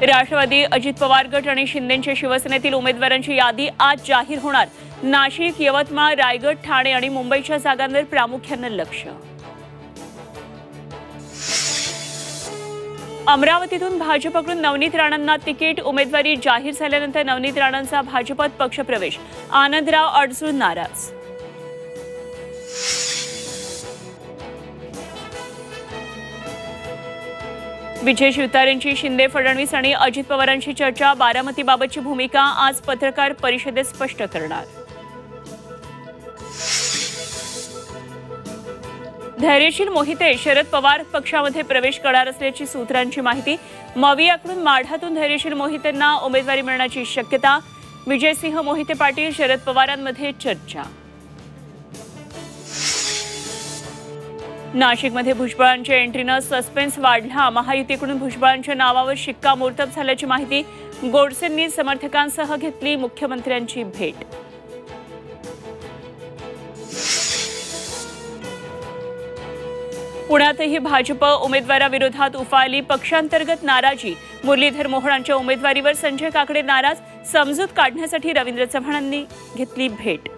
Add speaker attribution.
Speaker 1: राष्ट्रवादी, अजित पवार गट आणि शिंदेच्या शिवसेनेतील उमेदवारांची यादी आज जाहीर होणार। नाशिक, यवतमाळ, रायगड, ठाणे आणि मुंबईच्या जागांवर प्रामुख्याने लक्ष। अमरावतीतून भाजपकडून नवनीत राणांना तिकीट, उमेदवारी जाहीर झाल्यानंतर नवनीत राणांचा भाजपात पक्षप्रवेश, आनंदराव अडसूळ नाराज। विजय शिवतारेंची शिंदे, फडणवीस आणि अजित पवारांची चर्चा, बारामतीबाबतची भूमिका आज पत्रकार परिषदेत स्पष्ट करणार। धैर्यशील मोहिते शरद पवार पक्षामध्ये प्रवेश करणार असल्याची सूत्रांची माहिती। मवियाकडून माढातून धैर्यशील मोहितेंना उमेदवारी मिळण्याची शक्यता। विजयसिंह मोहिते पाटील, शरद पवारांमध्ये चर्चा। नाशिकमध्ये भुजबळांच्या एंट्रीनं सस्पेन्स वाढला। महायुतीकडून भुजबळांच्या नावावर शिक्कामोर्तब झाल्याची माहिती। गोडसेंनी समर्थकांसह घेतली मुख्यमंत्र्यांची भेट। पुण्यातही भाजप उमेदवाराविरोधात उफाळली पक्षांतर्गत नाराजी। मुरलीधर मोहोळांच्या उमेदवारीवर संजय काकडे नाराज। समजूत काढण्यासाठी रवींद्र चव्हाणांनी घेतली भेट।